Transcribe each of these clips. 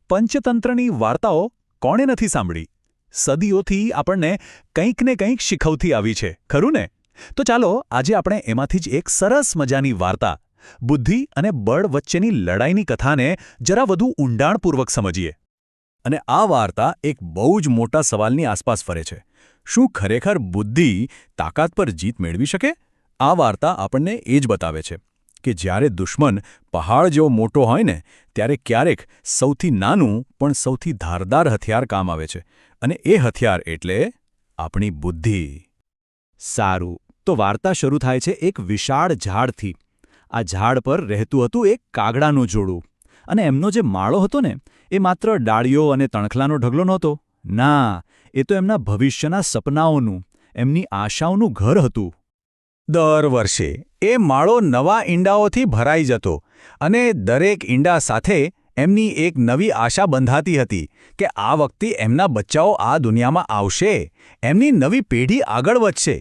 પંચતંત્રની વાર્તાઓ કોણે નથી સાંભળી? સદીઓથી આપણને કંઈક ને કંઈક શીખવતી આવી છે, ખરું ને? તો ચાલો આજે આપણે એમાંથી જ એક સરસ મજાની વાર્તા બુદ્ધિ અને બળ વચ્ચેની લડાઈની કથાને જરા વધુ ઊંડાણપૂર્વક સમજીએ. અને આ વાર્તા એક બહુ જ મોટા સવાલની આસપાસ ફરે છે. શું ખરેખર બુદ્ધિ તાકાત પર જીત મેળવી શકે? આ વાર્તા આપણને એ જ બતાવે છે કે જ્યારે દુશ્મન પહાડ જેવો મોટો હોય ને, ત્યારે ક્યારેક સૌથી નાનું પણ સૌથી ધારદાર હથિયાર કામ આવે છે. અને એ હથિયાર એટલે આપણી બુદ્ધિ. સારું, તો વાર્તા શરૂ થાય છે એક વિશાળ ઝાડથી. આ ઝાડ પર રહેતું હતું એક કાગડાનું જોડું. અને એમનો જે માળો હતો ને, એ માત્ર ડાળીઓ અને તણખલાનો ઢગલો નહોતો. ના, એ તો એમના ભવિષ્યના સપનાઓનું, એમની આશાઓનું ઘર હતું. દર વર્ષે એ માળો નવા ઈંડાઓથી ભરાઈ જતો અને દરેક ઈંડા સાથે એમની એક નવી આશા બંધાતી હતી કે આ વખતે એમના બચ્ચાઓ આ દુનિયામાં આવશે, એમની નવી પેઢી આગળ વધશે.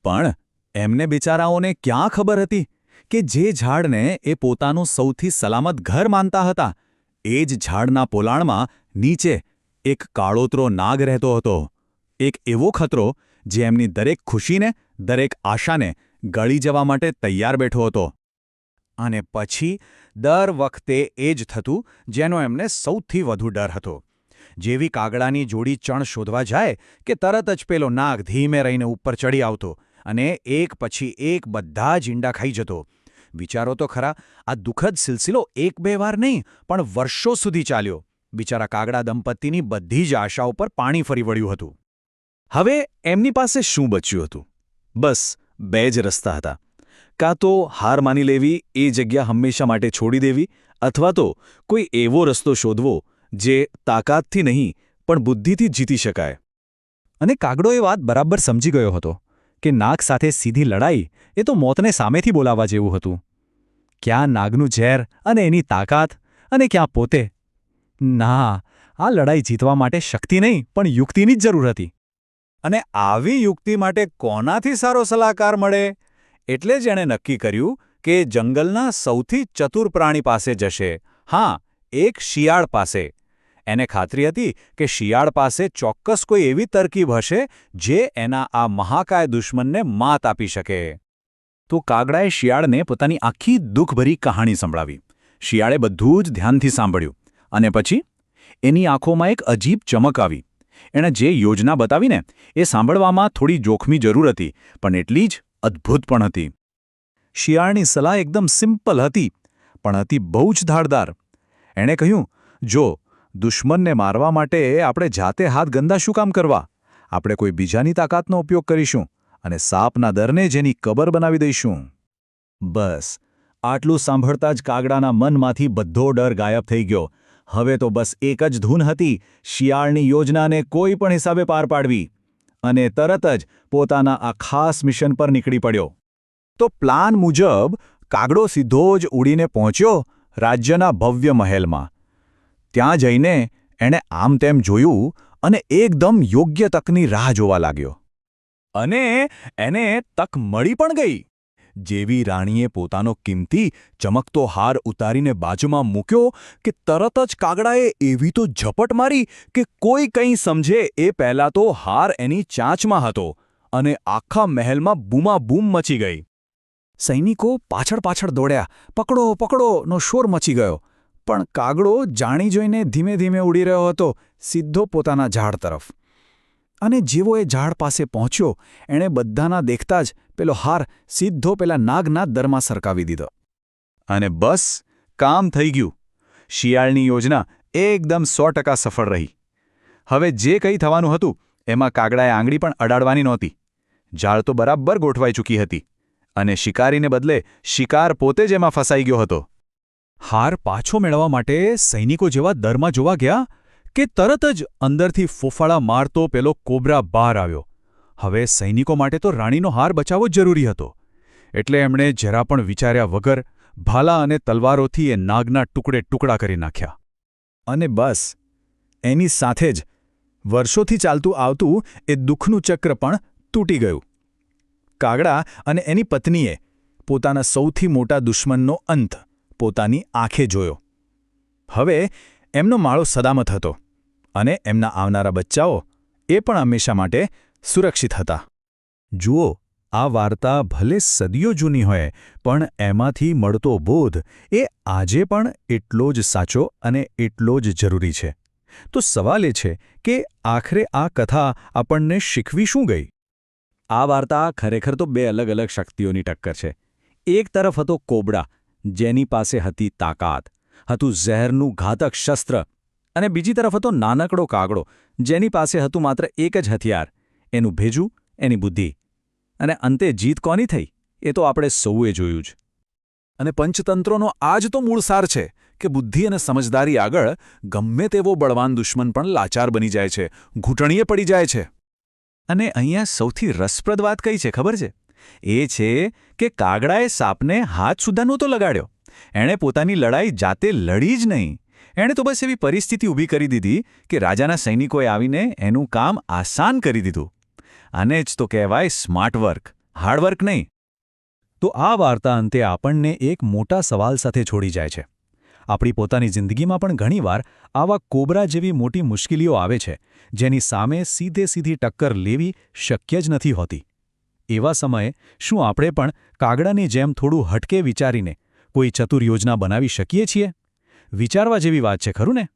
પણ એમને બિચારાઓને ક્યાં ખબર હતી કે જે ઝાડને એ પોતાનું સૌથી સલામત ઘર માનતા હતા, એ જ ઝાડના પોલાણમાં નીચે એક કાળોતરો નાગ રહેતો હતો. એક એવો ખતરો જે એમની દરેક ખુશીને, દરેક આશાને ગળી જવા માટે તૈયાર બેઠો હતો. અને પછી દર વખતે એ જ થતું જેનો એમને સૌથી વધુ ડર હતો. જેવી કાગડાની જોડી ચણ શોધવા જાય કે તરત જ પેલો નાગ ધીમે રહીને ઉપર ચડી આવતો અને એક પછી એક બધા જ ઈંડા ખાઈ જતો. વિચારો તો ખરા, આ દુઃખદ સિલસિલો એક બે વાર નહીં પણ વર્ષો સુધી ચાલ્યો. બિચારા કાગડા દંપતીની બધી જ આશાઓ પર પાણી ફરી વળ્યું હતું. હવે એમની પાસે શું બચ્યું હતું? બસ બે જ રસ્તા હતા. કાં તો હાર માની લેવી, એ જગ્યા હંમેશા માટે છોડી દેવી, અથવા તો કોઈ એવો રસ્તો શોધવો જે તાકાતથી નહીં પણ બુદ્ધિથી જીતી શકાય. અને કાગડો એ વાત બરાબર સમજી ગયો હતો કે નાગ સાથે સીધી લડાઈ એ તો મોતને સામેથી બોલાવવા જેવું હતું. ક્યાં નાગનું ઝેર અને એની તાકાત, અને ક્યાં પોતે? ના, આ લડાઈ જીતવા માટે શક્તિ નહીં પણ યુક્તિની જ જરૂર હતી. અને આવી યુક્તિ માટે કોનાથી સારો સલાહકાર મળે? એટલે જ એણે નક્કી કર્યું કે જંગલના સૌથી ચતુર પ્રાણી પાસે જશે. હા, એક શિયાળ પાસે. એને ખાતરી હતી કે શિયાળ પાસે ચોક્કસ કોઈ એવી તરકીબ હશે જે એના આ મહાકાય દુશ્મનને માત આપી શકે. તો કાગડાએ શિયાળને પોતાની આખી દુઃખભરી કહાણી સંભળાવી. શિયાળે બધું જ ધ્યાનથી સાંભળ્યું. અને પછી એની આંખોમાં એક અજીબ ચમક આવી. એણે જે યોજના બતાવીને એ સાંભળવામાં થોડી જોખમી જરૂર હતી, પણ એટલી જ અદ્ભુત પણ હતી. શિયાળની સલાહ એકદમ સિમ્પલ હતી, પણ હતી બહુ જ ધારદાર. એણે કહ્યું, જો દુશ્મનને મારવા માટે આપણે જાતે હાથ ગંદા શું કામ કરવા? આપણે કોઈ બીજાની તાકાતનો ઉપયોગ કરીશું અને સાપના દરને જેની કબર બનાવી દઈશું. બસ આટલું સાંભળતા જ કાગડાના મનમાંથી બધો ડર ગાયબ થઈ ગયો. હવે તો બસ એક જ ધૂન હતી, શિયાળની યોજનાને કોઈ પણ હિસાબે પાર પાડવી. અને તરત જ પોતાના આ ખાસ મિશન પર નીકળી પડ્યો. તો પ્લાન મુજબ કાગડો સીધો જ ઉડીને પહોંચ્યો રાજ્યના ભવ્ય મહેલમાં. ત્યાં જઈને એણે આમ તેમ જોયું અને એકદમ યોગ્ય તકની રાહ જોવા લાગ્યો. અને એને તક મળી પણ ગઈ. જેવી રાણીએ પોતાનો કિંમતી ચમકતો હાર ઉતારીને બાજુમાં મૂક્યો કે તરત જ કાગડાએ એવી તો ઝપટ મારી કે કોઈ કંઈ સમજે એ પહેલાં તો હાર એની ચાંચમાં હતો અને આખા મહેલમાં બૂમાબૂમ મચી ગઈ. સૈનિકો પાછળ પાછળ દોડ્યા. પકડો પકડોનો શોર મચી ગયો. પણ કાગડો જાણી જોઈને ધીમે ધીમે ઉડી રહ્યો હતો, સીધો પોતાના ઝાડ તરફ. અને જેવો એ ઝાડ પાસે પહોંચ્યો, એણે બધાના દેખતા જ પેલો હાર સીધો પેલા નાગના દરમાં સરકાવી દીધો. અને બસ કામ થઈ ગયું. શિયાળની યોજના એકદમ 100% સફળ રહી. હવે જે કંઈ થવાનું હતું એમાં કાગડાએ આંગળી પણ અડાડવાની નહોતી. ઝાડ તો બરાબર ગોઠવાઈ ચૂકી હતી અને શિકારીને બદલે શિકાર પોતે જ એમાં ફસાઈ ગયો હતો. હાર પાછો મેળવવા માટે સૈનિકો જેવા દરમાં જોવા ગયા કે તરત જ અંદરથી ફોફાળા મારતો પેલો કોબરા બહાર આવ્યો. હવે સૈનિકો માટે તો રાણીનો હાર બચાવવો જ જરૂરી હતો. એટલે એમણે જરા પણ વિચાર્યા વગર ભાલા અને તલવારોથી એ નાગના ટુકડે ટુકડા કરી નાખ્યા. અને બસ એની સાથે જ વર્ષોથી ચાલતું આવતું એ દુઃખનું ચક્ર પણ તૂટી ગયું. કાગડા અને એની પત્નીએ પોતાના સૌથી મોટા દુશ્મનનો અંત પોતાની આંખે જોયો. હવે એમનો માળો સલામત હતો અને એમના આવનારા બચ્ચાઓ એ પણ હંમેશા માટે સુરક્ષિત હતા. જુઓ, આ વાર્તા ભલે સદીઓ જૂની હોય પણ એમાંથી મળતો બોધ એ આજે પણ એટલો જ સાચો અને એટલો જ જરૂરી છે. તો સવાલ એ છે કે આખરે આ કથા આપણને શીખવી શું ગઈ? આ વાર્તા ખરેખર તો બે અલગ અલગ શક્તિઓની ટક્કર છે. એક તરફ હતો કોબરા, જેની પાસે હતી તાકાત, હતું ઝેરનું ઘાતક શસ્ત્ર, અને બીજી તરફ હતો નાનકડો કાગડો, જેની પાસે હતું માત્ર એક જ હથિયાર, એનું ભેજું, એની બુદ્ધિ. અને અંતે જીત કોની થઈ એ તો આપણે સૌએ જોયું જ. અને પંચતંત્રોનો આ જ તો મૂળ સાર છે કે બુદ્ધિ અને સમજદારી આગળ ગમે તેવો બળવાન દુશ્મન પણ લાચાર બની જાય છે, ઘૂંટણીએ પડી જાય છે. અને અહીંયા સૌથી રસપ્રદ વાત કઈ છે ખબર છે? એ છે કે કાગડાએ સાપને હાથ સુદ્ધા નહોતો લગાડ્યો. એણે પોતાની લડાઈ જાતે લડી જ નહીં. એણે તો બસ એવી પરિસ્થિતિ ઊભી કરી દીધી કે રાજાના સૈનિકોએ આવીને એનું કામ આસાન કરી દીધું. આને જ તો કહેવાય સ્માર્ટ વર્ક, હાર્ડ વર્ક નહીં. તો આ વાર્તા અંતે આપણને એક મોટા સવાલ સાથે છોડી જાય છે. આપણી પોતાની જિંદગીમાં પણ ઘણીવાર આવા કોબરા જેવી મોટી મુશ્કેલીઓ આવે છે, જેની સામે સીધી ટક્કર લેવી શક્ય જ નથી હોતી. એવા સમયે શું આપણે પણ કાગડાની જેમ થોડું હટકે વિચારીને કોઈ ચતુર યોજના બનાવી શકીએ છીએ? વિચારવા જેવી વાત છે, ખરું ને?